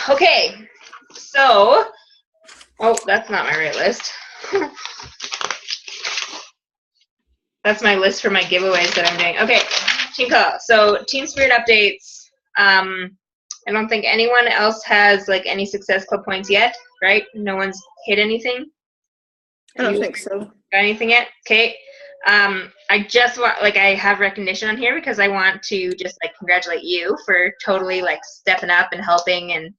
Okay, so, oh, that's not my right list. That's my list for my giveaways that I'm doing. Okay, team call. So team spirit updates. I don't think anyone else has like any Success Club points yet, right? No one's hit anything. I don't think so. Got anything yet? Okay. I just want, like, I have recognition on here because I want to just like congratulate you for totally like stepping up and helping, and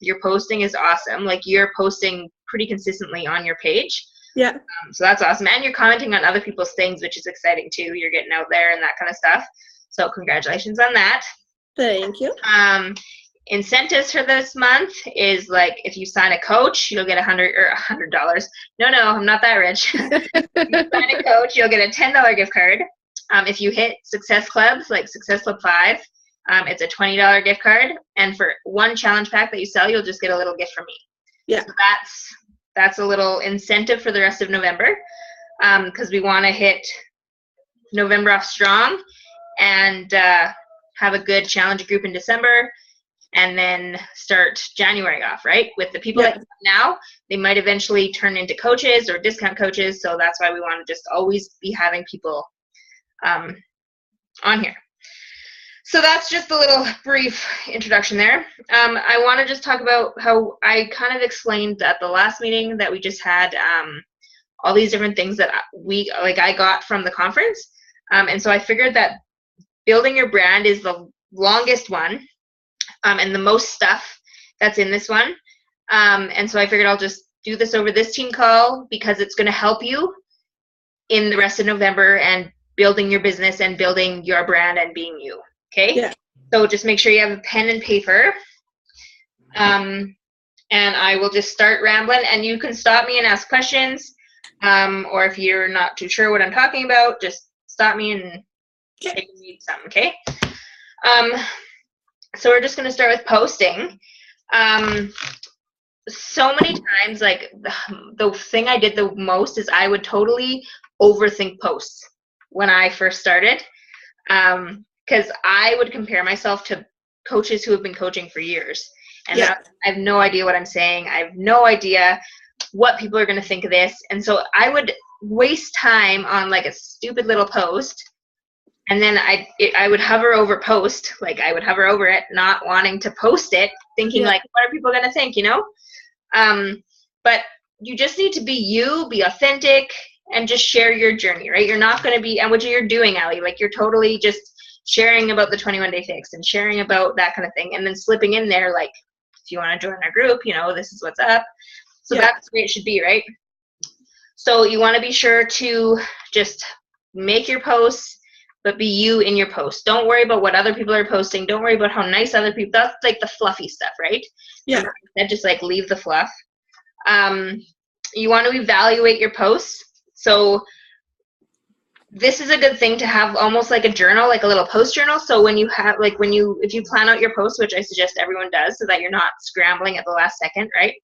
your posting is awesome. Like, you're posting pretty consistently on your page. Yeah. So that's awesome. And you're commenting on other people's things, which is exciting too. You're getting out there and that kind of stuff. So congratulations on that. Thank you. Incentives for this month is like, if you sign a coach, you'll get $100. No, I'm not that rich. If you sign a coach, you'll get a $10 gift card. If you hit Success Clubs, like Success Club 5, it's a $20 gift card. And for one challenge pack that you sell, you'll just get a little gift from me. Yeah. So that's a little incentive for the rest of November, because we want to hit November off strong and have a good challenge group in December, and then start January off, right? With the people that you have now, they might eventually turn into coaches or discount coaches, so that's why we want to just always be having people on here. So that's just a little brief introduction there. I want to just talk about how I kind of explained at the last meeting that we just had, all these different things that I got from the conference. And so I figured that building your brand is the longest one, and the most stuff that's in this one. And so I figured I'll just do this over this team call because it's going to help you in the rest of November and building your business and building your brand and being you. Okay? Yeah. So just make sure you have a pen and paper. And I will just start rambling, and you can stop me and ask questions. Or if you're not too sure what I'm talking about, just stop me and read something, okay? So we're just going to start with posting. So many times, like, the thing I did the most is I would totally overthink posts when I first started. Because I would compare myself to coaches who have been coaching for years. And I have no idea what I'm saying. I have no idea what people are going to think of this. And so I would waste time on like a stupid little post. And then I would hover over post. Like, I would hover over it, not wanting to post it, thinking like, what are people going to think, you know? But you just need to be you, be authentic, and just share your journey, right? You're not going to be, and what you're doing, Allie, like, you're totally just sharing about the 21-day fix and sharing about that kind of thing, and then slipping in there, like, if you want to join our group, you know, this is what's up. So that's the way it should be, right? So you want to be sure to just make your posts, but be you in your post. Don't worry about what other people are posting. Don't worry about how nice other people, that's like the fluffy stuff, right? Yeah. And just like leave the fluff. You want to evaluate your posts. So this is a good thing to have, almost like a journal, like a little post journal. So when you have, like, if you plan out your posts, which I suggest everyone does so that you're not scrambling at the last second, right?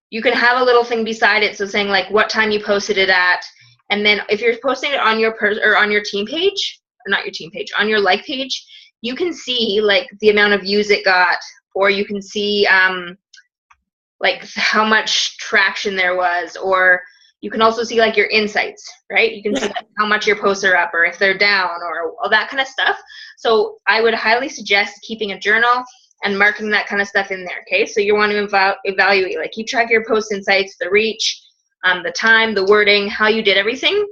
You can have a little thing beside it. So saying like what time you posted it at. And then if you're posting it on your or on your team page, or not your team page, on your like page, you can see like the amount of views it got, or you can see like how much traction there was, or you can also see like your insights, right? You can see like how much your posts are up, or if they're down, or all that kind of stuff. So I would highly suggest keeping a journal and marking that kind of stuff in there, okay? So you want to evaluate, like, keep track of your post insights, the reach, the time, the wording, how you did everything.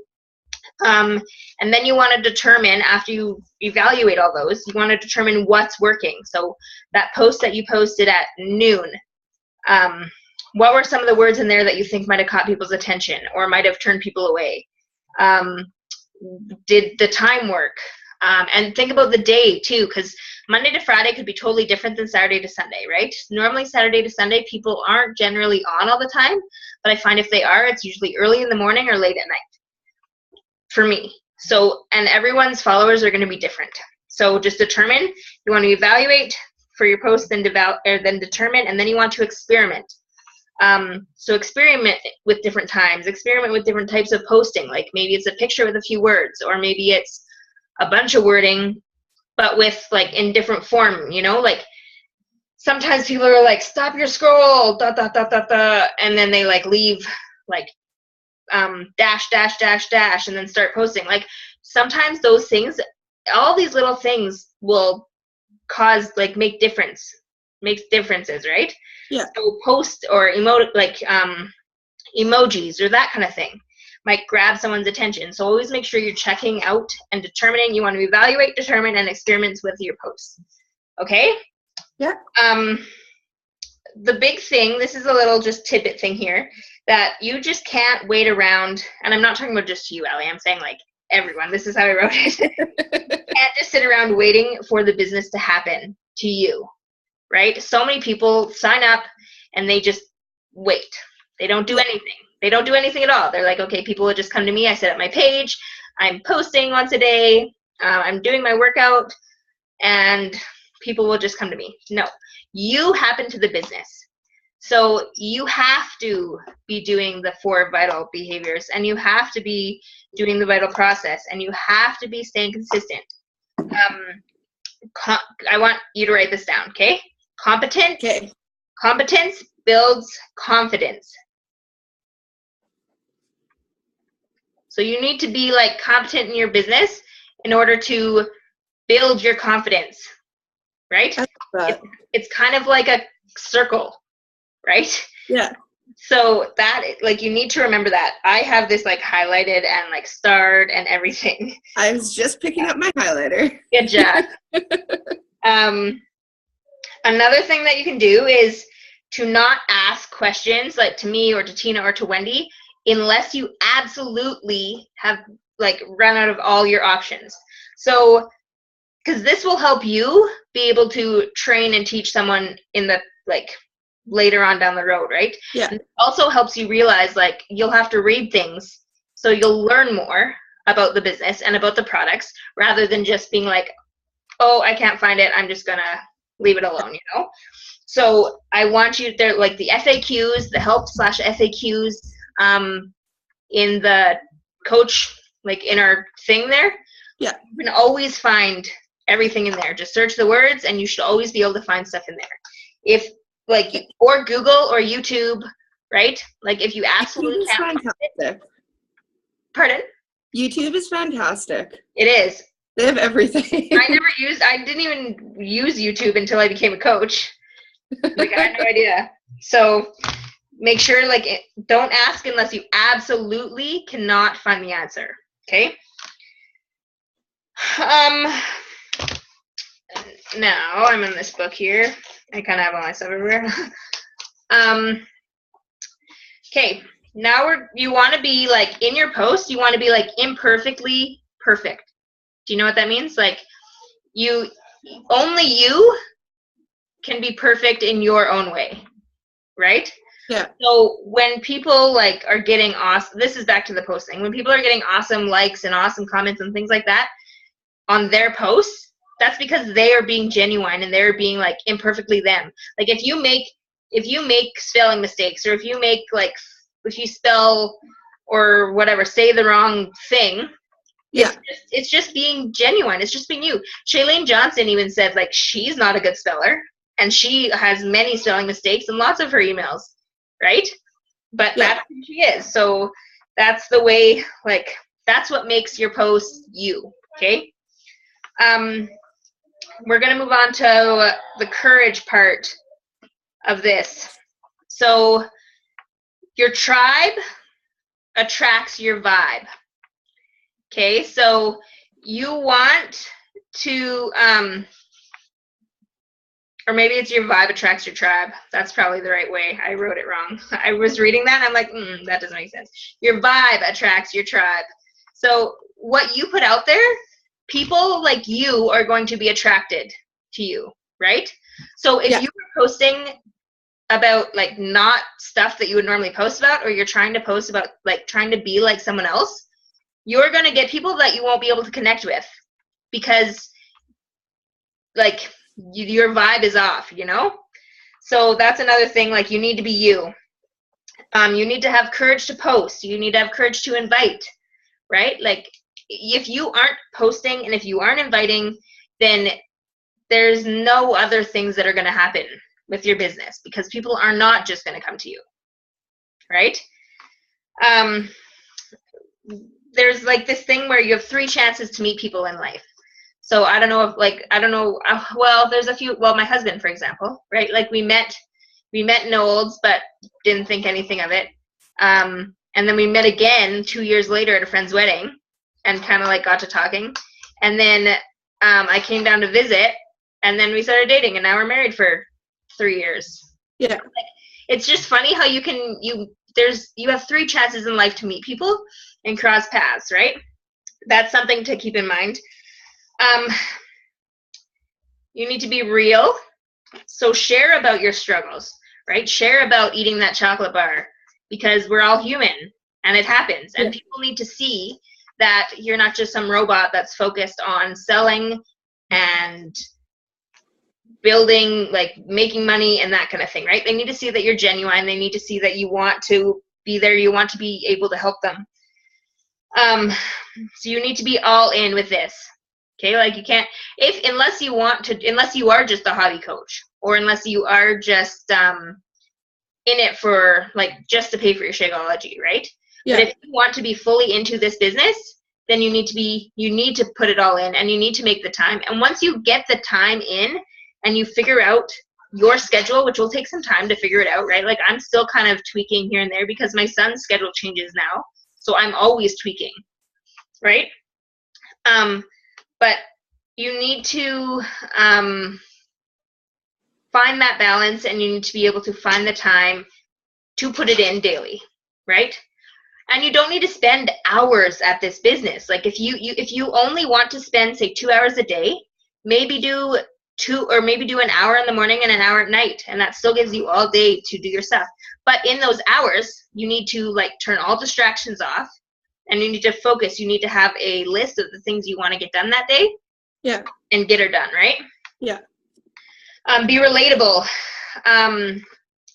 And then you want to determine, after you evaluate all those, you want to determine what's working. So that post that you posted at noon, what were some of the words in there that you think might have caught people's attention or might have turned people away? Did the time work? And think about the day too, because Monday to Friday could be totally different than Saturday to Sunday, right? Normally Saturday to Sunday, people aren't generally on all the time, but I find if they are, it's usually early in the morning or late at night for me. So, and everyone's followers are going to be different. So just determine, you want to evaluate for your posts, then determine, and then you want to experiment. So experiment with different times, experiment with different types of posting. Like maybe it's a picture with a few words, or maybe it's a bunch of wording, but with like in different form, you know, like sometimes people are like, stop your scroll, da, da, da, da, da, and then they like leave like dash, dash, dash, dash, and then start posting. Like sometimes those things, all these little things will cause like makes differences, right? Yeah. So post or emote like emojis or that kind of thing might grab someone's attention. So always make sure you're checking out and determining. You want to evaluate, determine, and experiment with your posts. Okay? Yeah. The big thing, this is a little just tidbit thing here, that you just can't wait around, and I'm not talking about just you, Allie, I'm saying like everyone. This is how I wrote it. You can't just sit around waiting for the business to happen to you, right? So many people sign up and they just wait. They don't do anything. They don't do anything at all. They're like, okay, people will just come to me. I set up my page. I'm posting once a day. I'm doing my workout, and people will just come to me. No, you happen to the business. So you have to be doing the 4 vital behaviors, and you have to be doing the vital process, and you have to be staying consistent. I want you to write this down, okay? Competence. Okay. Competence builds confidence. So you need to be like competent in your business in order to build your confidence, right? It's kind of like a circle, right? Yeah. So that, like, you need to remember that. I have this like highlighted and like starred and everything. I was just picking up my highlighter. Good job. Another thing that you can do is to not ask questions like to me or to Tina or to Wendy unless you absolutely have like run out of all your options. So, because this will help you be able to train and teach someone in the like later on down the road, right? Yeah. And it also helps you realize like you'll have to read things so you'll learn more about the business and about the products rather than just being like, oh, I can't find it, I'm just gonna leave it alone, you know? So I want you there, like the FAQs, the help/FAQs in the coach, like in our thing there. Yeah. You can always find everything in there. Just search the words and you should always be able to find stuff in there. If like, or Google or YouTube, right? Like if you absolutely can't find it. Pardon? YouTube is fantastic. It is. They have everything. I didn't even use YouTube until I became a coach. Like I had no idea. So make sure like don't ask unless you absolutely cannot find the answer. Okay? Now I'm in this book here. I kind of have all my stuff everywhere. Okay. Now you want to be like in your post, you want to be like imperfectly perfect. Do you know what that means? Like only you can be perfect in your own way, right? Yeah. So when people like are getting awesome, this is back to the posting. When people are getting awesome likes and awesome comments and things like that on their posts, that's because they are being genuine and they're being like imperfectly them. Like if you make spelling mistakes, or if you spell or whatever, say the wrong thing, yeah, it's just being genuine. It's just being you. Shailene Johnson even said like she's not a good speller and she has many spelling mistakes in lots of her emails, right? But that's who she is. So that's the way, like that's what makes your post you. Okay. We're gonna move on to the courage part of this. So your tribe attracts your vibe. Okay, so you want to, or maybe it's your vibe attracts your tribe. That's probably the right way. I wrote it wrong. I was reading that and I'm like, that doesn't make sense. Your vibe attracts your tribe. So what you put out there, people like you are going to be attracted to you, right? So if you were posting about like not stuff that you would normally post about, or you're trying to post about like trying to be like someone else, you're going to get people that you won't be able to connect with because like your vibe is off, you know? So that's another thing, like you need to be you. You need to have courage to post. You need to have courage to invite, right? Like if you aren't posting and if you aren't inviting, then there's no other things that are going to happen, with your business, because people are not just going to come to you, right? There's like this thing where you have 3 chances to meet people in life. So I don't know if well, there's a few, well, my husband, for example, right? Like we met in Olds, but didn't think anything of it. And then we met again 2 years later at a friend's wedding and kind of like got to talking. And then I came down to visit, and then we started dating, and now we're married for 3 years. Yeah. Like, it's just funny how you have 3 chances in life to meet people and cross paths, right? That's something to keep in mind. You need to be real. So share about your struggles, right? Share about eating that chocolate bar, because we're all human and it happens. And people need to see that you're not just some robot that's focused on selling and building, like making money and that kind of thing, right? They need to see that you're genuine. They need to see that you want to be there. You want to be able to help them. So you need to be all in with this. Okay, like you can't, unless you are just a hobby coach, or unless you are just in it for like just to pay for your Shakeology, right? Yeah. But if you want to be fully into this business, then you need to put it all in, and you need to make the time. And once you get the time in and you figure out your schedule, which will take some time to figure it out, right? Like I'm still kind of tweaking here and there because my son's schedule changes now. So I'm always tweaking, right? But you need to find that balance, and you need to be able to find the time to put it in daily, right? And you don't need to spend hours at this business. Like if you only want to spend, say, 2 hours a day, maybe do an hour in the morning and an hour at night, and that still gives you all day to do your stuff. But in those hours, you need to like turn all distractions off, and you need to focus. You need to have a list of the things you want to get done that day. Yeah. And get her done, right? Yeah. Be relatable.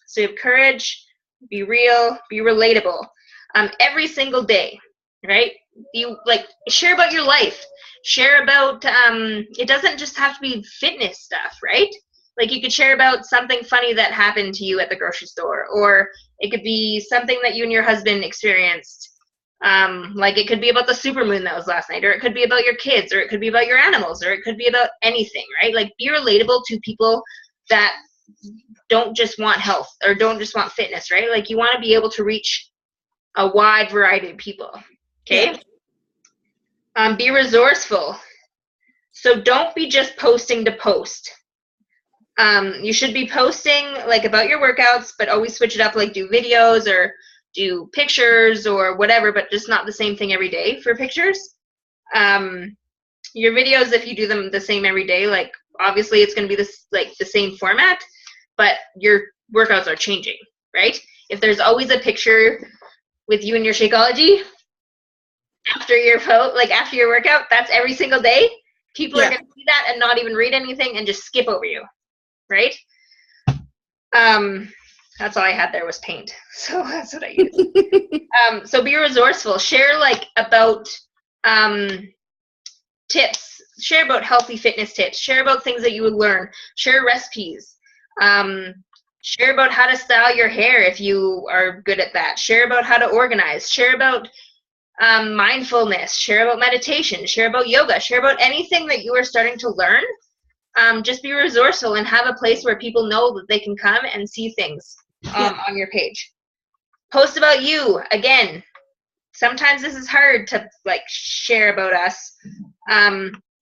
So you have courage, be real, be relatable. Every single day, right? You like share about your life. Share about it doesn't just have to be fitness stuff, right? Like you could share about something funny that happened to you at the grocery store, or it could be something that you and your husband experienced. Like it could be about the supermoon that was last night, or it could be about your kids, or it could be about your animals, or it could be about anything, right? Like be relatable to people that don't just want health or don't just want fitness, right? Like you want to be able to reach a wide variety of people. Okay. Yeah. Be resourceful. So don't be just posting to post. You should be posting like about your workouts, but always switch it up, like do videos or do pictures or whatever, but just not the same thing every day for pictures. Your videos, if you do them the same every day, like obviously it's going to be the same format, but your workouts are changing, right? If there's always a picture with you and your Shakeology after your workout, that's every single day. People are going to see that and not even read anything and just skip over you, right? That's all I had there was paint, so that's what I used. So be resourceful. Share like about tips. Share about healthy fitness tips. Share about things that you would learn. Share recipes. Share about how to style your hair if you are good at that. Share about how to organize. Share about mindfulness. Share about meditation. Share about yoga. Share about anything that you are starting to learn. Just be resourceful and have a place where people know that they can come and see things on your page. Post about you. Again, sometimes this is hard to like share about us,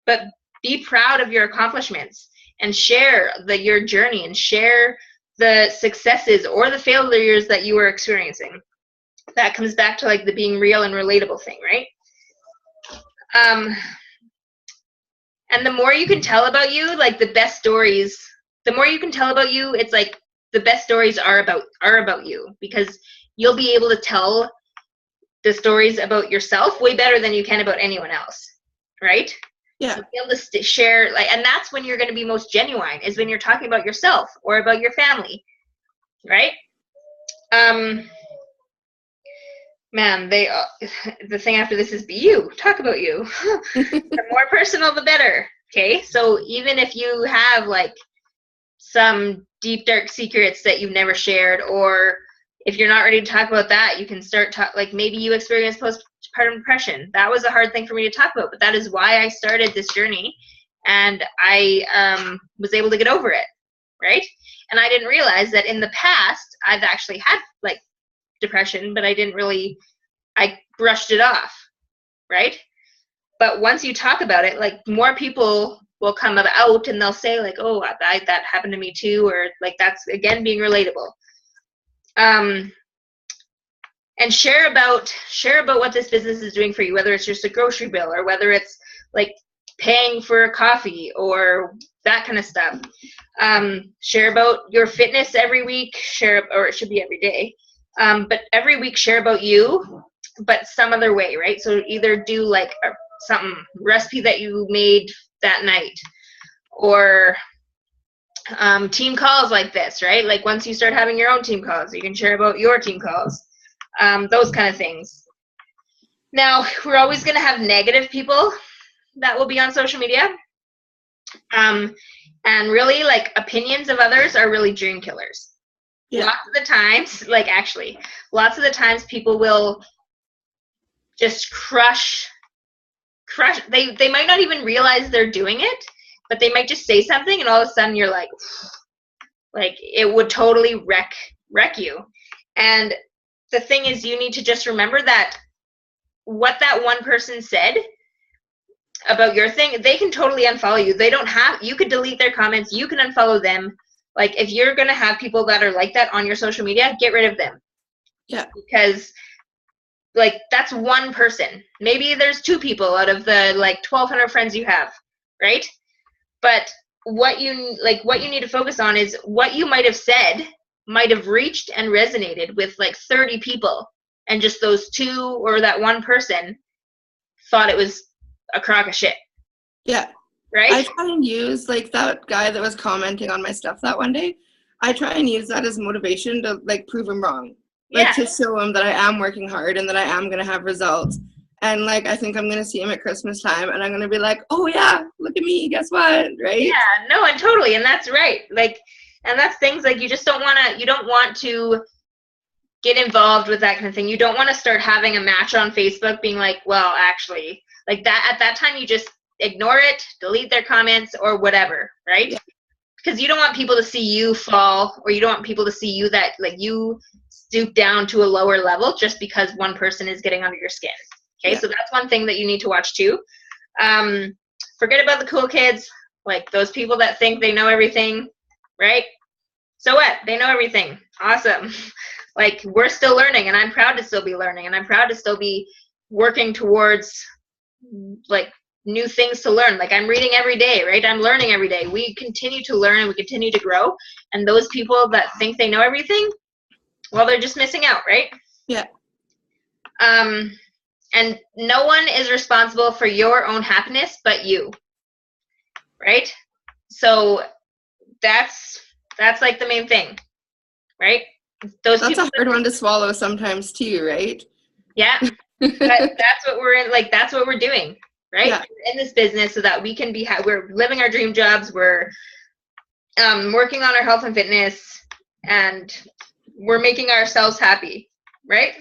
but be proud of your accomplishments and share your journey and share the successes or the failures that you are experiencing. That comes back to like the being real and relatable thing, right? And the more you can tell about you, like the best stories, the more you can tell about you, it's like the best stories are about you, because you'll be able to tell the stories about yourself way better than you can about anyone else, right? Yeah. So be able to share, like, and that's when you're going to be most genuine, is when you're talking about yourself or about your family, right? Man, the thing after this is be you. Talk about you. The more personal, the better. Okay, so even if you have like some deep, dark secrets that you've never shared, or if you're not ready to talk about that, you can start like maybe you experienced postpartum depression. That was a hard thing for me to talk about, but that is why I started this journey, and I was able to get over it, right? And I didn't realize that in the past I've actually had like depression, but I brushed it off, right? But once you talk about it, like more people will come out and they'll say like, oh, that happened to me too, or like that's again being relatable. And share about what this business is doing for you, whether it's just a grocery bill or whether it's like paying for a coffee or that kind of stuff. Share about your fitness every week, or it should be every day. But every week share about you, but some other way, right? So either do like something recipe that you made that night, or team calls like this, right? Like once you start having your own team calls, you can share about your team calls, those kind of things. Now, we're always going to have negative people that will be on social media. And really, like, opinions of others are really dream killers. Yeah. Lots of the times people will just crush. They might not even realize they're doing it, but they might just say something, and all of a sudden you're like it would totally wreck you. And the thing is, you need to just remember that what that one person said about your thing, they can totally unfollow you. You could delete their comments, you can unfollow them. Like, if you're going to have people that are like that on your social media, get rid of them. Yeah. Because, like, that's one person. Maybe there's 2 people out of the, like, 1,200 friends you have, right? But what you need to focus on is what you might have said might have reached and resonated with, like, 30 people. And just those 2 or that one person thought it was a crock of shit. Yeah. Right? I try and use, like, that guy that was commenting on my stuff that one day, I try and use that as motivation to, like, prove him wrong. Like, to show him that I am working hard and that I am going to have results. And, like, I think I'm going to see him at Christmas time, and I'm going to be like, oh, yeah, look at me, guess what, right? Yeah, no, and totally, and that's right. Like, and that's things, like, you don't want to get involved with that kind of thing. You don't want to start having a match on Facebook being like, well, actually, like that, at that time, you just ignore it, delete their comments or whatever, right? Yeah. Because you don't want people to see you fall, or you don't want people to see you that, like, you stoop down to a lower level just because one person is getting under your skin. Okay, yeah. So that's one thing that you need to watch too. Forget about the cool kids, like those people that think they know everything, right? So what? They know everything. Awesome. Like, we're still learning, and I'm proud to still be learning, and I'm proud to still be working towards, like, new things to learn. Like, I'm reading every day, right? I'm learning every day. We continue to learn and we continue to grow. And those people that think they know everything, well, they're just missing out, right? Yeah. And no one is responsible for your own happiness but you, right? So that's like the main thing, right? That's a hard one to swallow sometimes too, right? Yeah. But that's what we're in, like, that's what we're doing, right? Yeah. We're in this business so that we can be, we're living our dream jobs, we're working on our health and fitness, and we're making ourselves happy, right?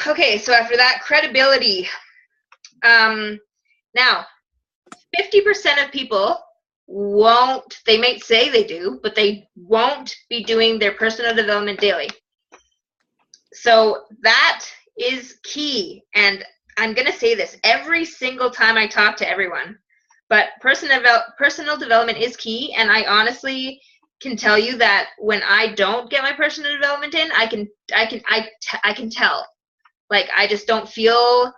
Okay, so after that, credibility. Now, 50% of people they might say they do, but they won't be doing their personal development daily. So that is key. And I'm going to say this every single time I talk to everyone, but personal development is key. And I honestly can tell you that when I don't get my personal development in, I can tell. Like, I just don't feel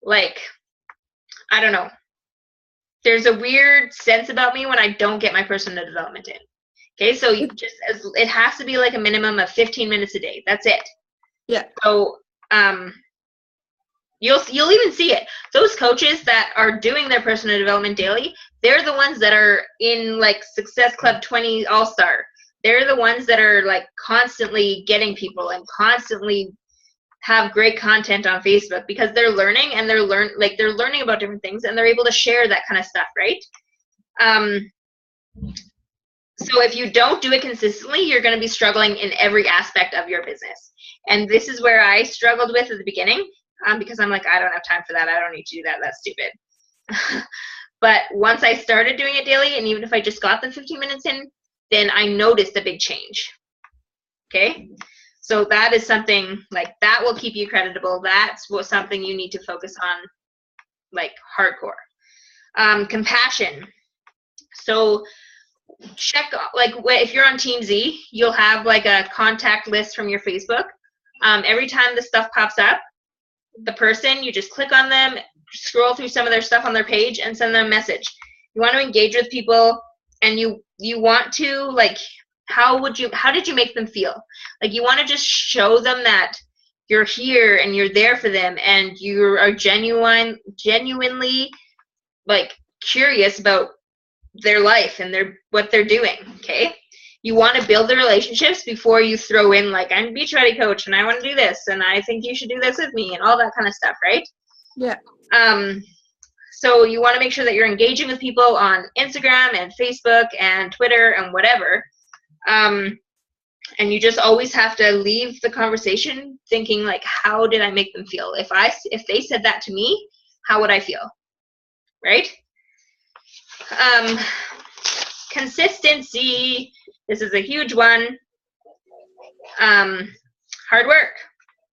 like, I don't know. There's a weird sense about me when I don't get my personal development in. Okay, so it has to be like a minimum of 15 minutes a day. That's it. Yeah. So you'll even see it. Those coaches that are doing their personal development daily, they're the ones that are in, like, Success Club 20 All-Star. They're the ones that are, like, constantly getting people and constantly have great content on Facebook, because they're learning, and they're learning about different things, and they're able to share that kind of stuff, right? So if you don't do it consistently, you're going to be struggling in every aspect of your business. And this is where I struggled with at the beginning, because I'm like, I don't have time for that. I don't need to do that. That's stupid. But once I started doing it daily, and even if I just got the 15 minutes in, then I noticed a big change. Okay? So that is something, like, that will keep you creditable. That's something you need to focus on, like, hardcore. Compassion. So check, like, if you're on Team Z, you'll have like a contact list from your Facebook. Every time the stuff pops up, the person, you just click on them, scroll through some of their stuff on their page, and send them a message. You want to engage with people, and you want to, like, how did you make them feel? Like, you want to just show them that you're here and you're there for them, and you are genuinely, like, curious about their life and what they're doing. Okay, you want to build the relationships before you throw in, like, I'm a Beachbody coach and I want to do this and I think you should do this with me and all that kind of stuff, right? Yeah. So you want to make sure that you're engaging with people on Instagram and Facebook and Twitter and whatever. And you just always have to leave the conversation thinking, like, how did I make them feel? If they said that to me, how would I feel? Right? Consistency. This is a huge one. Hard work.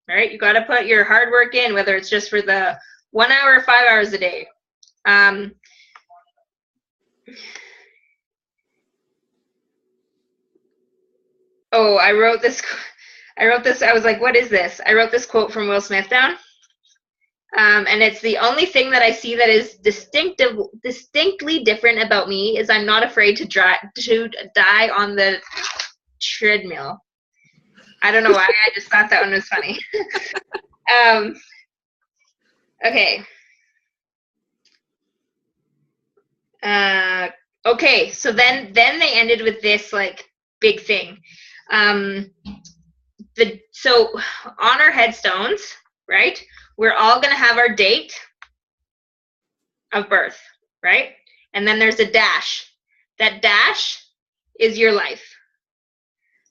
All right, you got to put your hard work in, whether it's just for the 1 hour or 5 hours a day. Oh, I wrote this. I was like, what is this? I wrote this quote from Will Smith down. And it's the only thing that I see that is distinctly different about me is I'm not afraid to die on the treadmill. I don't know why. I just thought that one was funny. Okay. Okay. So then they ended with this, like, big thing. So on our headstones, right? We're all going to have our date of birth, right? And then there's a dash. That dash is your life.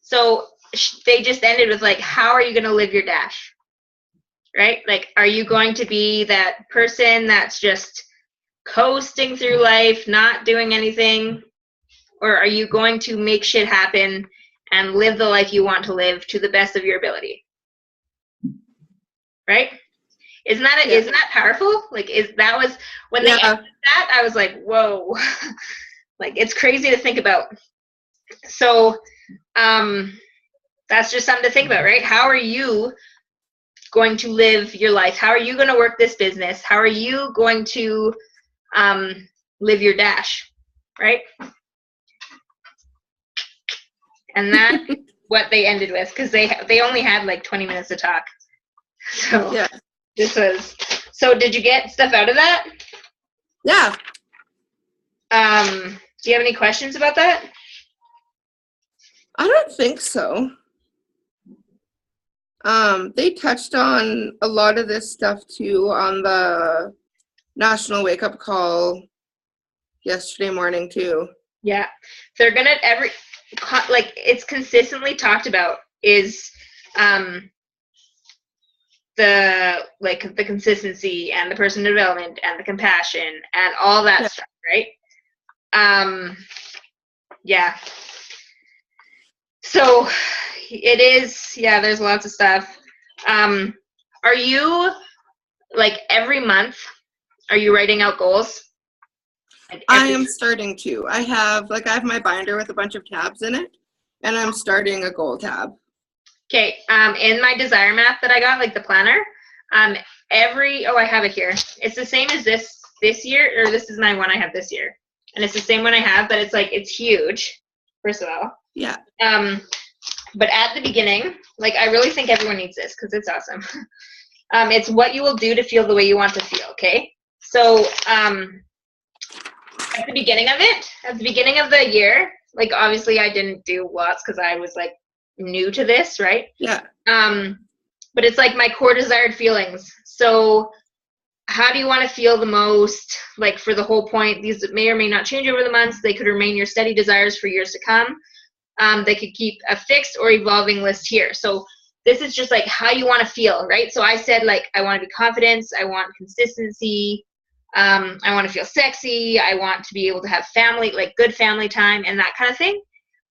So they just ended with, like, how are you going to live your dash? Right? Like, are you going to be that person that's just coasting through life, not doing anything? Or are you going to make shit happen and live the life you want to live to the best of your ability? Right? Isn't that powerful? Like, when they asked that, I was like, whoa. Like, it's crazy to think about. So that's just something to think about, right? How are you going to live your life? How are you going to work this business? How are you going to live your dash, right? And that's what they ended with, because they only had like 20 minutes to talk. So yeah. So did you get stuff out of that? Yeah. Do you have any questions about that? I don't think so. They touched on a lot of this stuff too on the National Wake Up Call yesterday morning too. Yeah. They're gonna it's consistently talked about is the consistency and the personal development and the compassion and all that stuff, right? Yeah. So it is, there's lots of stuff. Are you, like, every month, are you writing out goals? Like I am starting to. I have my binder with a bunch of tabs in it, and I'm starting a goal tab. Okay, in my desire map that I got, like the planner, I have it here. It's the same as this year, or this is my one I have this year. And it's the same one I have, but it's huge, first of all. Yeah. But at the beginning, like, I really think everyone needs this because it's awesome. It's what you will do to feel the way you want to feel, okay? So at the beginning of the year, like, obviously I didn't do lots because I was, like, new to this, right? Yeah. But it's like my core desired feelings. So how do you want to feel the most, like for the whole point? These may or may not change over the months. They could remain your steady desires for years to come. They could keep a fixed or evolving list here. So this is just like how you want to feel, right? So I said, like, I want to be confident. I want consistency. I want to feel sexy. I want to be able to have family, like good family time and that kind of thing.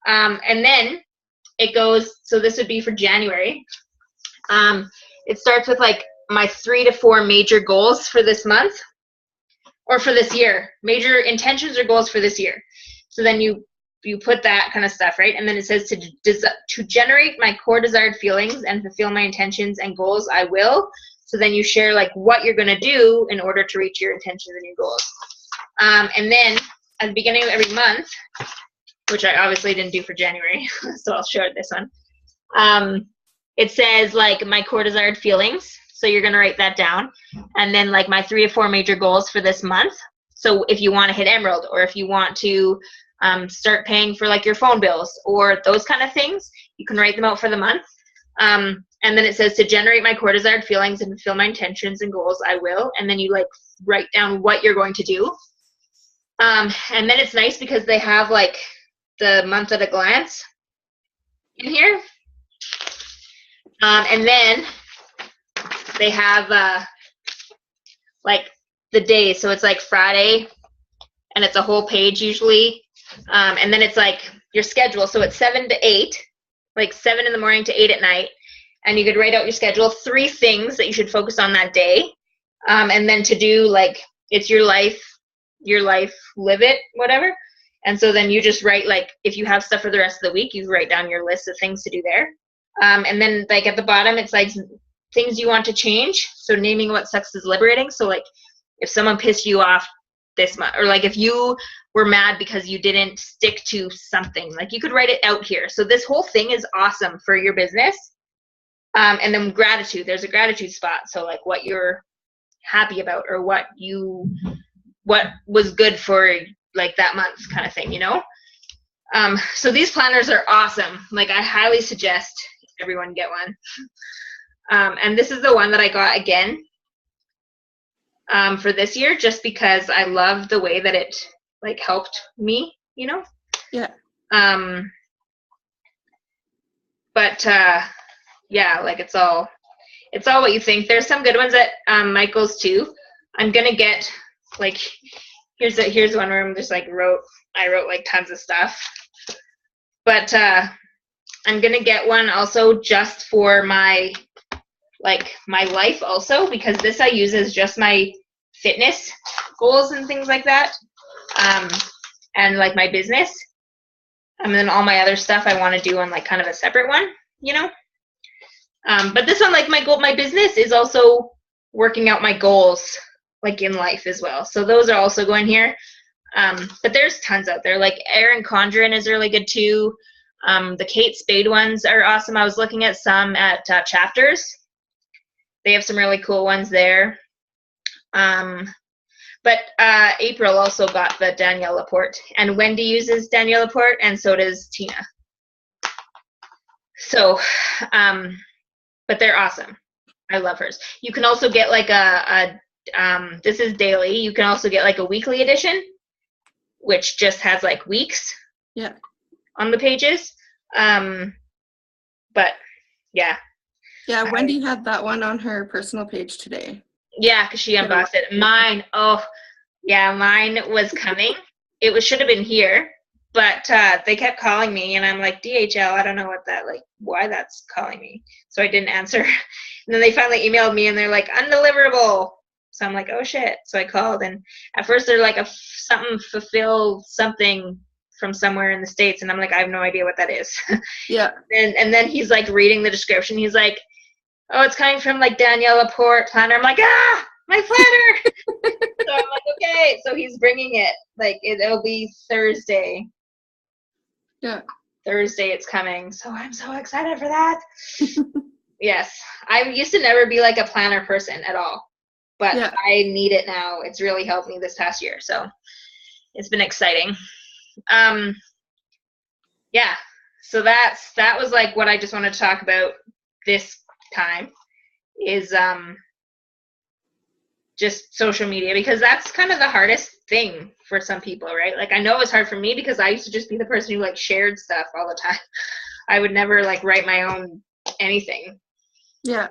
And then it goes, so this would be for January. It starts with like my 3 to 4 major goals for this month or for this year, major intentions or goals for this year. So then you put that kind of stuff, right? And then it says to generate my core desired feelings and fulfill my intentions and goals, I will. So then you share like what you're going to do in order to reach your intentions and your goals. And then at the beginning of every month, which I obviously didn't do for January, so I'll share this one. It says like my core desired feelings. So you're going to write that down. And then like my 3 to 4 major goals for this month. So if you want to hit Emerald, or if you want to start paying for like your phone bills or those kind of things, you can write them out for the month. And then it says to generate my core desired feelings and fulfill my intentions and goals, I will. And then you like write down what you're going to do. And then it's nice because they have like the month at a glance in here. And then they have like the days. So it's like Friday, and it's a whole page usually. And then it's like your schedule. So it's 7 to 8, like 7 in the morning to 8 at night. And you could write out your schedule, 3 things that you should focus on that day. And then to do like, it's your life, live it, whatever. And so then you just write, like, if you have stuff for the rest of the week, you write down your list of things to do there. And then like at the bottom, it's like things you want to change. So naming what sucks is liberating. So like if someone pissed you off this month, or like if you were mad because you didn't stick to something, like you could write it out here. So this whole thing is awesome for your business. And then gratitude, there's a gratitude spot. So like what you're happy about, or what was good for like that month kind of thing, you know? So these planners are awesome. Like I highly suggest everyone get one. And this is the one that I got again for this year, just because I love the way that it like helped me, you know? Yeah. But yeah, like it's all what you think. There's some good ones at Michael's too. I'm gonna get like, here's one where I'm just like I wrote like tons of stuff. But I'm gonna get one also just for my life also, because this I use as just my fitness goals and things like that, and like my business, and then all my other stuff I want to do on like kind of a separate one, you know. But this one, like my business is also working out my goals like in life as well. So those are also going here. But there's tons out there. Like Erin Condren is really good too. The Kate Spade ones are awesome. I was looking at some at Chapters. They have some really cool ones there. But April also got the Danielle Laporte, and Wendy uses Danielle Laporte, and so does Tina. So, but they're awesome. I love hers. You can also get like this is daily. You can also get like a weekly edition, which just has like weeks. Yeah. On the pages. But yeah. Yeah, Wendy had that one on her personal page today. Yeah, because she unboxed it. Mine, oh, yeah, mine was coming. It should have been here, but they kept calling me, and I'm like, DHL, I don't know why that's calling me. So I didn't answer. And then they finally emailed me, and they're like, undeliverable. So I'm like, oh, shit. So I called, and at first they're like, fulfill something from somewhere in the States, and I'm like, I have no idea what that is. Yeah. And then he's like reading the description. He's like, oh, it's coming from like Danielle Laporte planner. I'm like, my planner. So I'm like, okay. So he's bringing it. Like it'll be Thursday. Yeah. Thursday it's coming. So I'm so excited for that. Yes. I used to never be like a planner person at all, but yeah. I need it now. It's really helped me this past year. So it's been exciting. Yeah. So that was like what I just wanted to talk about this time is just social media, because that's kind of the hardest thing for some people, right? Like I know it's hard for me because I used to just be the person who like shared stuff all the time. I would never like write my own anything. Yeah.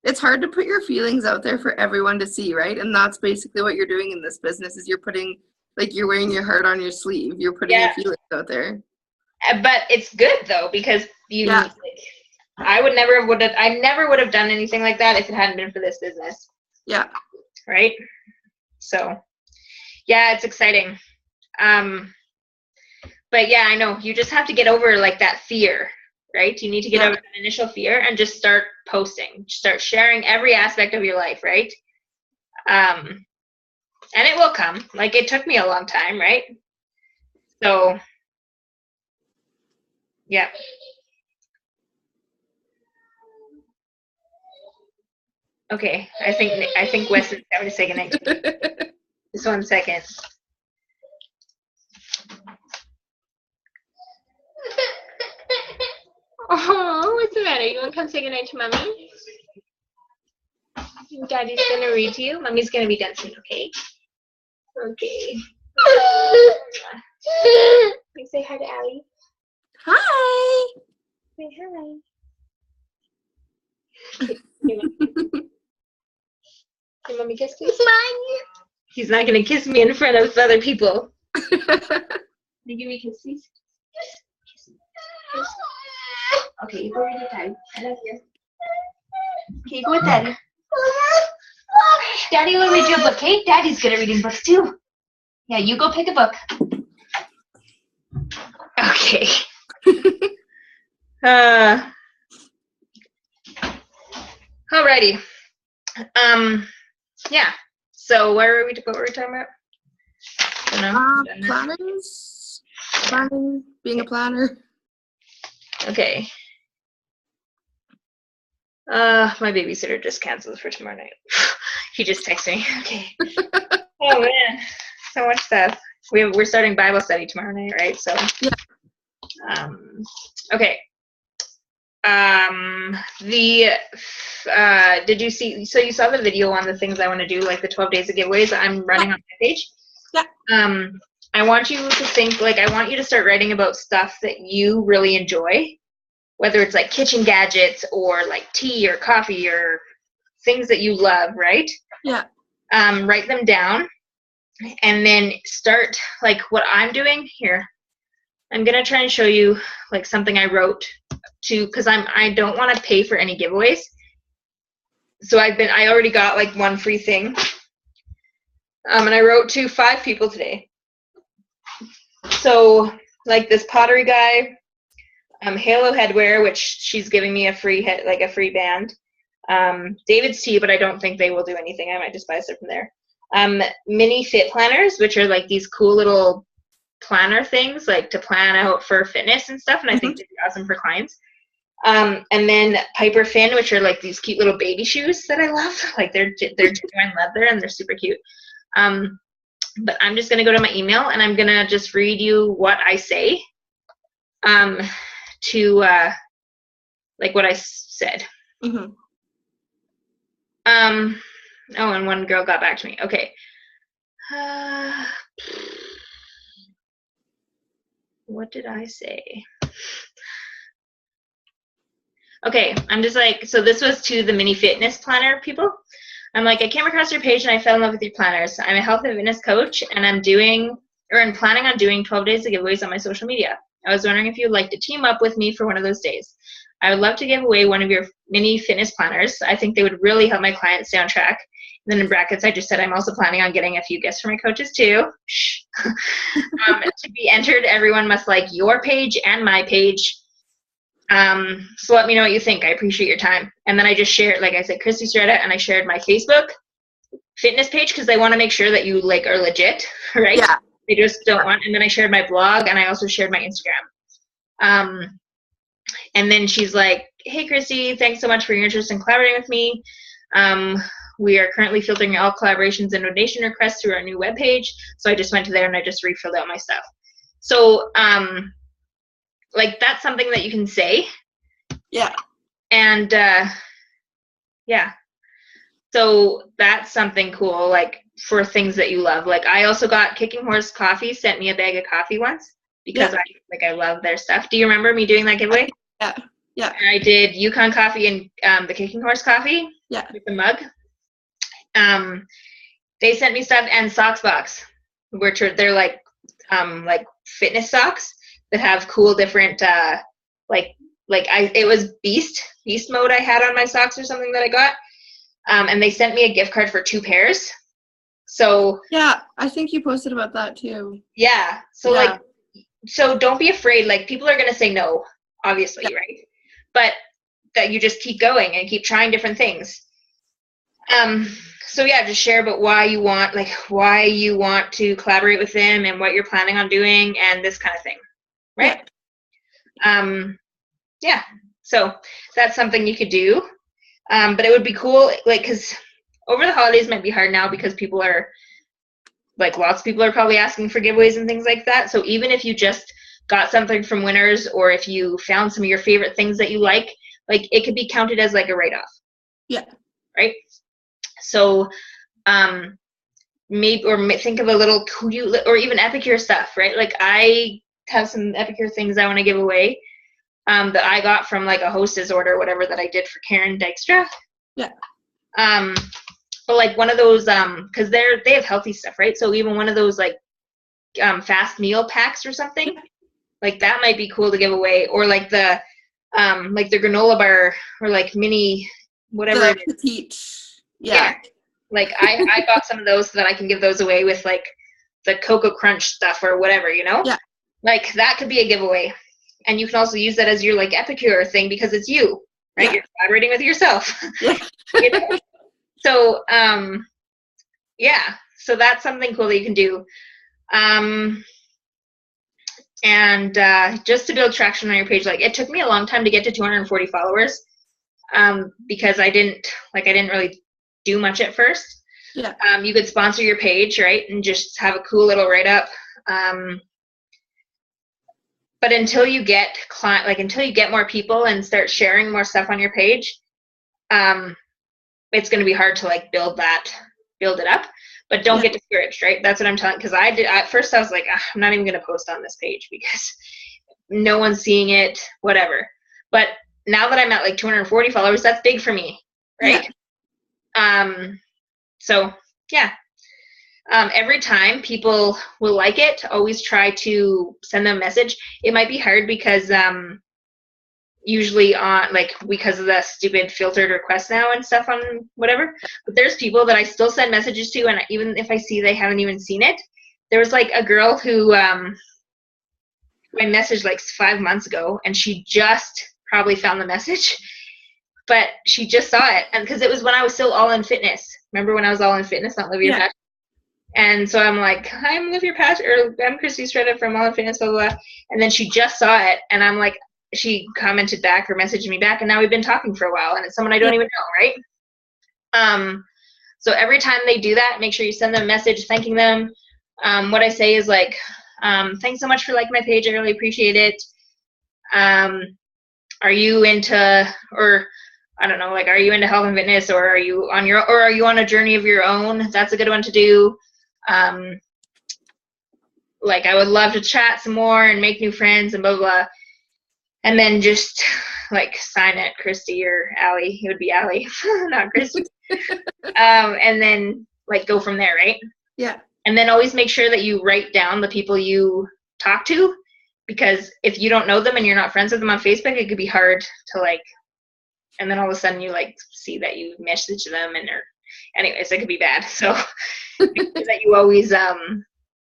It's hard to put your feelings out there for everyone to see, right? And that's basically what you're doing in this business, is you're putting, like, you're wearing your heart on your sleeve. You're putting your feelings out there. But it's good though, because you like, I never would have done anything like that if it hadn't been for this business. Yeah. Right? So yeah, it's exciting. But yeah, I know you just have to get over like that fear, right? You need to get over that initial fear and just start posting, start sharing every aspect of your life, right? And it will come. Like it took me a long time, right? So yeah. Okay, I think Wes is having to say goodnight. Just 1 second. Oh, what's the matter? You want to come say goodnight to Mommy? Daddy's gonna read to you. Mommy's gonna be done soon, okay? Okay. You say hi to Allie. Hi. Say hi. Can Mommy kiss, please? He's not gonna kiss me in front of other people. Can you give me a kiss, please? Kiss. Okay, you go with your Daddy. I love you. Okay, go with Daddy. Daddy will read you a book, okay? Daddy's good at reading books too. Yeah, you go pick a book. Okay. Alrighty. Yeah. So what were we talking about? Planners. Planning. Being a planner. Okay. My babysitter just canceled for tomorrow night. He just texted me. Okay. Oh man, so much stuff. We're starting Bible study tomorrow night, right? So yeah. Okay. Did you see? So you saw the video on the things I want to do, like the 12 days of giveaways I'm running on my page. Yeah. I want you to think, like, I want you to start writing about stuff that you really enjoy, whether it's like kitchen gadgets or like tea or coffee or things that you love, right? Yeah. Write them down and then start like what I'm doing here. I'm going to try and show you like something I wrote to, because I don't want to pay for any giveaways. So I already got like one free thing. And I wrote to 5 people today. So like this pottery guy, Halo Headwear, which she's giving me a free band. David's Tea, but I don't think they will do anything. I might just buy stuff from there. Mini fit planners, which are like these cool little planner things, like to plan out for fitness and stuff, and I think they'd be awesome for clients. And then Piper Finn, which are like these cute little baby shoes that I love. Like they're genuine leather and they're super cute. But I'm just gonna go to my email and I'm gonna just read you what I say. To like what I said. Oh, and one girl got back to me. Okay. What did I say? Okay, I'm just like, so this was to the mini fitness planner people. I'm like, I came across your page and I fell in love with your planners. I'm a health and fitness coach and I'm planning on doing 12 days of giveaways on my social media. I was wondering if you'd like to team up with me for one of those days. I would love to give away one of your mini fitness planners. I think they would really help my clients stay on track. And then in brackets, I just said I'm also planning on getting a few gifts for my coaches too. To be entered, everyone must like your page and my page. So let me know what you think. I appreciate your time. And then I just shared, like I said, Christy shared it, and I shared my Facebook fitness page because they want to make sure that you like are legit, right? Yeah. They just don't want. And then I shared my blog, and I also shared my Instagram. And then she's like, "Hey, Christy, thanks so much for your interest in collaborating with me. We are currently filtering all collaborations and donation requests through our new webpage." So I just went to there and I just refilled out my stuff. So, like that's something that you can say. Yeah. And yeah. So that's something cool, like for things that you love. Like I also got Kicking Horse Coffee sent me a bag of coffee once because I love their stuff. Do you remember me doing that giveaway? Yeah. Yeah. And I did Yukon Coffee and the Kicking Horse Coffee. Yeah. With the mug. They sent me stuff and Socks Box, which they're like fitness socks that have cool different it was beast mode I had on my socks or something that I got. And they sent me a gift card for 2 pairs. So yeah, I think you posted about that too. Yeah. So so don't be afraid. Like people are gonna say no, obviously, right? But that you just keep going and keep trying different things. So yeah, just share about why you want to collaborate with them and what you're planning on doing and this kind of thing, right? Yeah. So that's something you could do. But it would be cool, like, because over the holidays might be hard now because people are, like, lots of people are probably asking for giveaways and things like that. So even if you just got something from winners or if you found some of your favorite things that you like, it could be counted as like a write-off. Yeah. Right? So think of a little cute, or even Epicure stuff, right? Like I have some Epicure things I want to give away that I got from like a hostess order or whatever that I did for Karen Dykstra. Yeah. But like one of those, because they have healthy stuff, right? So even one of those like fast meal packs or something, like that might be cool to give away, or like the granola bar or like mini whatever. The petite. Yeah. Like I got some of those so that I can give those away with like the Cocoa Crunch stuff or whatever, you know? Yeah. Like that could be a giveaway. And you can also use that as your like Epicure thing because it's you, right? Yeah. You're collaborating with yourself. Yeah. You know? So so that's something cool that you can do. And just to build traction on your page, like it took me a long time to get to 240 followers because I didn't really do much at first. Yeah. You could sponsor your page, right, and just have a cool little write-up. But until you get more people and start sharing more stuff on your page, it's going to be hard to like build it up. But don't get discouraged, right? That's what I'm telling. Because I did at first, I was like, I'm not even going to post on this page because no one's seeing it, whatever. But now that I'm at like 240 followers, that's big for me, right? Yeah. So yeah. Every time people will like it, always try to send them a message. It might be hard because usually on because of the stupid filtered requests now and stuff on whatever, but there's people that I still send messages to, and even if I see they haven't even seen it. There was like a girl who I messaged like 5 months ago, and she just probably found the message, but she just saw it, and because it was when I was still all in fitness. Remember when I was all in fitness, not Live Your Passion? And so I'm like, hi, I'm Live Your Passion, or I'm Christy Streda from All in Fitness, blah, blah, blah. And then she just saw it, and I'm like, she commented back or messaged me back, and now we've been talking for a while, and it's someone I don't even know, right? So every time they do that, make sure you send them a message thanking them. What I say is like, thanks so much for liking my page. I really appreciate it. Are you into, or I don't know, like, are you into health and fitness, or are you on a journey of your own? That's a good one to do. Like, I would love to chat some more and make new friends and blah, blah, blah. And then just like sign it, Christy or Allie. It would be Allie, not Christy. And then like go from there, right? Yeah. And then always make sure that you write down the people you talk to, because if you don't know them and you're not friends with them on Facebook, it could be hard to like, and then all of a sudden you like see that you messaged them and anyways, it could be bad. So make sure that you always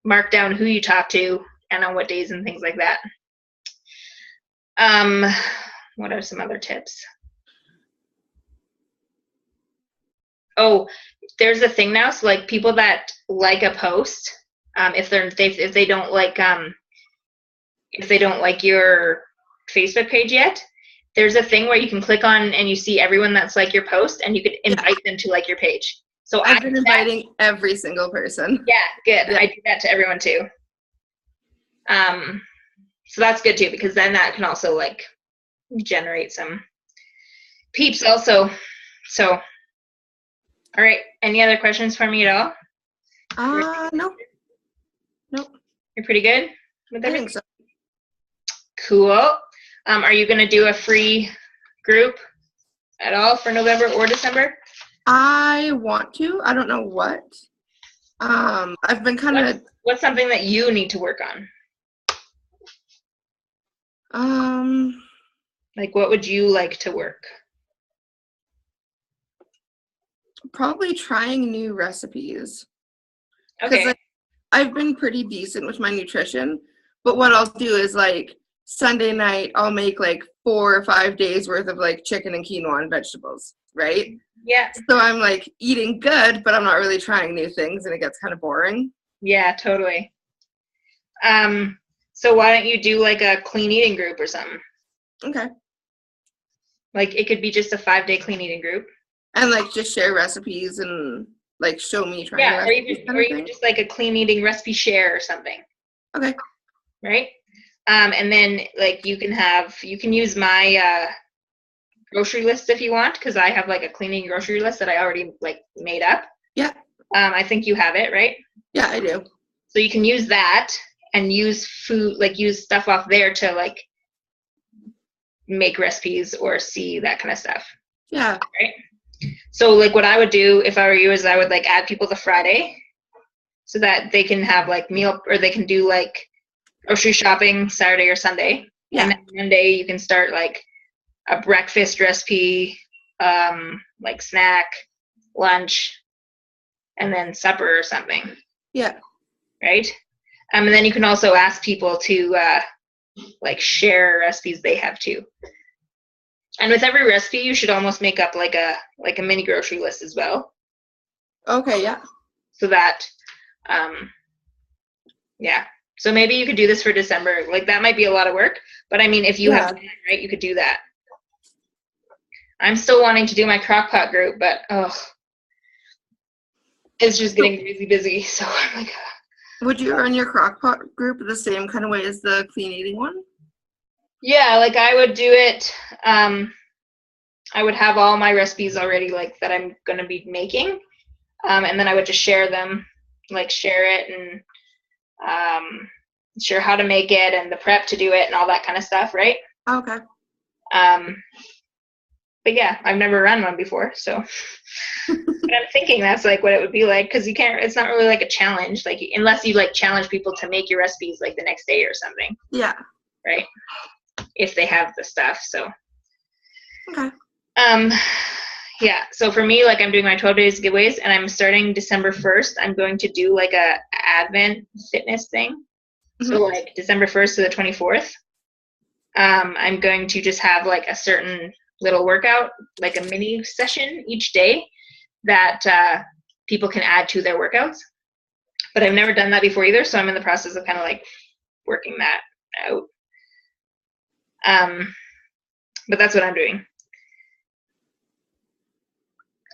mark down who you talk to and on what days and things like that. What are some other tips? Oh, there's a thing now. So like people that like a post, if they don't like your Facebook page yet, there's a thing where you can click on and you see everyone that's like your post, and you could invite them to like your page. So I've been inviting every single person. Yeah, good. Yeah. I do that to everyone too. So that's good too, because then that can also like generate some peeps also. So All right. Any other questions for me at all? No. Nope. You're pretty good with I everything? think so. Cool. Are you going to do a free group at all for November or December? I want to. I don't know what. I've been kind of. What's something that you need to work on? Like, what would you like to work? Probably trying new recipes. Okay. Like, I've been pretty decent with my nutrition, but what I'll do is like Sunday night, I'll make like 4 or 5 days worth of like chicken and quinoa and vegetables, right? Yeah. So I'm like eating good, but I'm not really trying new things, and it gets kind of boring. Yeah, totally. So why don't you do like a clean eating group or something? Okay. Like it could be just a 5-day clean eating group. And like just share recipes and like show me trying. Yeah, or even just like a clean eating recipe share or something. Okay. Right. And then like you can use my grocery list if you want, because I have like a cleaning grocery list that I already like made up. Yeah. I think you have it, right? Yeah, I do. So you can use that and use use stuff off there to like make recipes or see that kind of stuff. Yeah. Right. So like what I would do if I were you is I would like add people to Friday so that they can have like meal, or they can do like grocery shopping Saturday or Sunday. Yeah. And then Monday you can start like a breakfast recipe, like snack, lunch, and then supper or something. Yeah. Right. And then you can also ask people to like share recipes they have too. And with every recipe, you should almost make up like a mini grocery list as well. Okay. Yeah. So that, yeah. So maybe you could do this for December. Like that might be a lot of work, but I mean, if you have time, right, you could do that. I'm still wanting to do my crock pot group, but it's just getting really busy. So I'm like, would you run your crock pot group the same kind of way as the clean eating one? Yeah, like I would do it. I would have all my recipes already, like that I'm going to be making, and then I would just share them, like share it and share how to make it and the prep to do it and all that kind of stuff, right? Okay. But yeah, I've never run one before, so but I'm thinking that's like what it would be like, because you can't. It's not really like a challenge, like unless you like challenge people to make your recipes like the next day or something. Yeah. Right. If they have the stuff, so. Okay. Yeah. So for me, like I'm doing my 12 days giveaways, and I'm starting December 1st. I'm going to do like a Advent fitness thing. Mm-hmm. So like December 1st to the 24th. I'm going to just have like a certain little workout, like a mini session each day that people can add to their workouts. But I've never done that before either, so I'm in the process of kind of like working that out. But that's what I'm doing.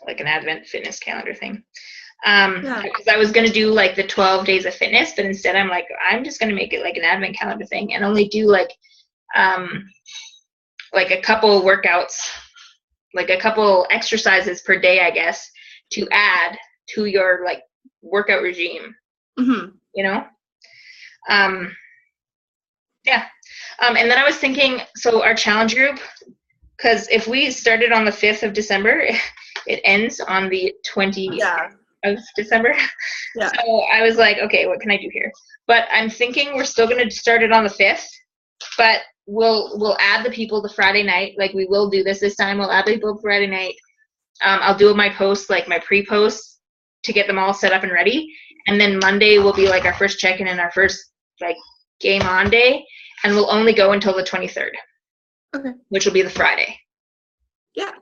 Like an Advent fitness calendar thing. Because I was going to do like the 12 days of fitness, but instead I'm like, I'm just going to make it like an Advent calendar thing and only do like a couple workouts, like a couple exercises per day, I guess, to add to your like workout regime. Mm-hmm. You know? Yeah. And then I was thinking, so our challenge group, because if we started on the 5th of December, it ends on the 20th of December. Yeah. So I was like, okay, what can I do here? But I'm thinking we're still going to start it on the 5th, but we'll add the people the Friday night. Like we will do this time. We'll add the people Friday night. I'll do my posts, like my pre-posts, to get them all set up and ready. And then Monday will be like our first check-in and our first like game on day, and we'll only go until the 23rd. Okay. Which will be the Friday. Yeah.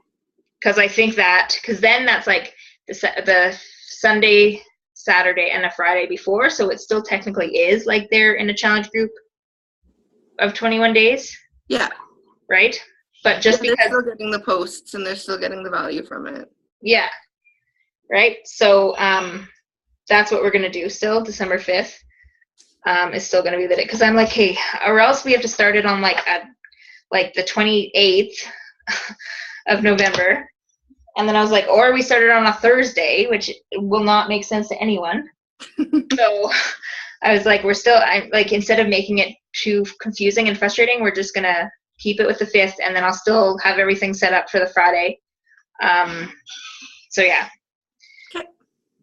Because I think because then that's like the Sunday, Saturday, and a Friday before, so it still technically is like they're in a challenge group of 21 days. Yeah. Right? But just because they're still getting the posts and they're still getting the value from it. Yeah. Right? So that's what we're going to do still, December 5th. Is still going to be the day. Because I'm like, hey, or else we have to start it on like the 28th of November. And then I was like, or we started on a Thursday, which will not make sense to anyone. So I was like, I'm like, instead of making it too confusing and frustrating, we're just going to keep it with the 5th, and then I'll still have everything set up for the Friday. So yeah.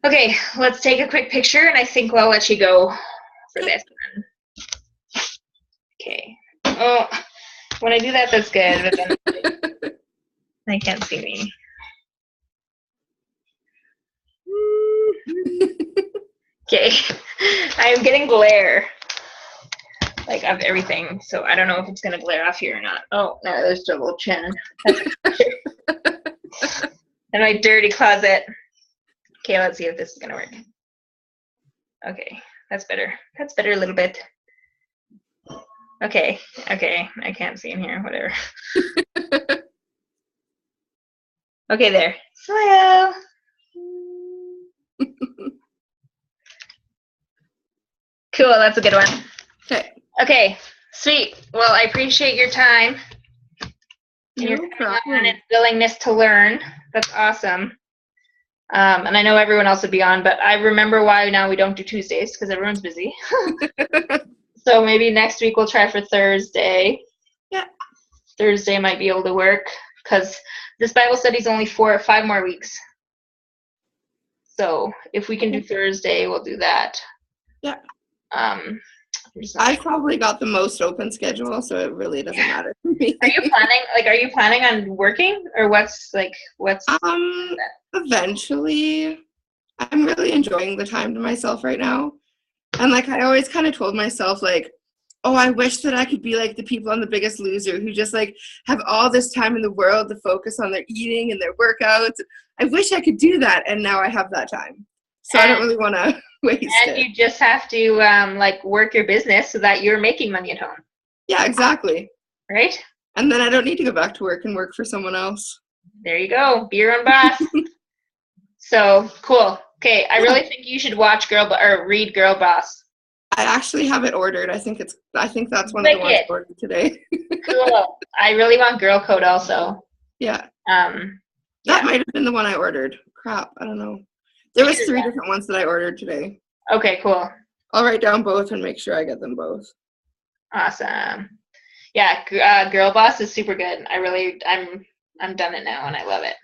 Okay, let's take a quick picture, and I think I'll let you go for this one. Okay. Oh, when I do that, that's good, but then they can't see me. Okay. I am getting glare, like, of everything, so I don't know if it's going to glare off here or not. Oh, no, there's double chin. In my dirty closet. Okay, let's see if this is going to work. Okay, that's better. That's better a little bit. Okay, I can't see in here, whatever. Okay, there. Smile. Cool, that's a good one. Okay, sweet. Well, I appreciate your time and your willingness to learn. That's awesome. And I know everyone else would be on, but I remember why now we don't do Tuesdays, because everyone's busy. So maybe next week we'll try for Thursday. Yeah. Thursday might be able to work, because this Bible study is only 4 or 5 more weeks. So if we can do Thursday, we'll do that. Yeah. I've probably got the most open schedule, so it really doesn't matter for me. Are you planning on working, or what's? Eventually. I'm really enjoying the time to myself right now. And like I always kind of told myself, like, oh, I wish that I could be like the people on The Biggest Loser who just like have all this time in the world to focus on their eating and their workouts. I wish I could do that, and now I have that time. So I don't really want to waste it. And you just have to like work your business so that you're making money at home. Yeah, exactly. Right? And then I don't need to go back to work and work for someone else. There you go. Be your own boss. So cool. Okay, I really think you should watch read Girl Boss. I actually have it ordered. I think that's one of the ones I ordered today. Cool. I really want Girl Code also. Yeah. That might have been the one I ordered. Crap, I don't know. There was 3 different ones that I ordered today. Okay, cool. I'll write down both and make sure I get them both. Awesome. Yeah, Girl Boss is super good. I'm done it now and I love it.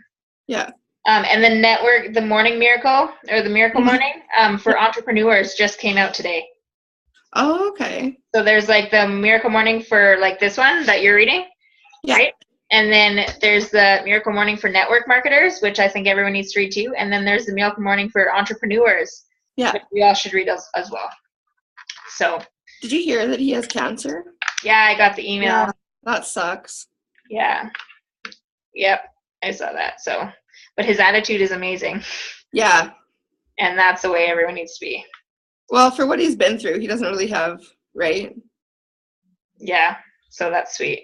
Yeah. And the Morning Miracle, or the Miracle Morning, for entrepreneurs just came out today. Oh, okay. So there's like the Miracle Morning for like this one that you're reading. Yeah. Right? And then there's the Miracle Morning for network marketers, which I think everyone needs to read too. And then there's the Miracle Morning for entrepreneurs, which we all should read as well. So. Did you hear that he has cancer? Yeah, I got the email. Yeah, that sucks. Yeah. Yep, I saw that. So, but his attitude is amazing. Yeah. And that's the way everyone needs to be. Well, for what he's been through, he doesn't really have, right? Yeah, so that's sweet.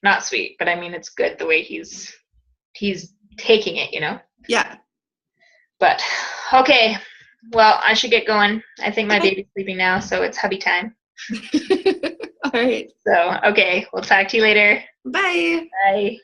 Not sweet, but I mean, it's good the way he's taking it, you know? Yeah. But, okay. Well, I should get going. I think my baby's sleeping now, so it's hubby time. All right. So, okay. We'll talk to you later. Bye. Bye.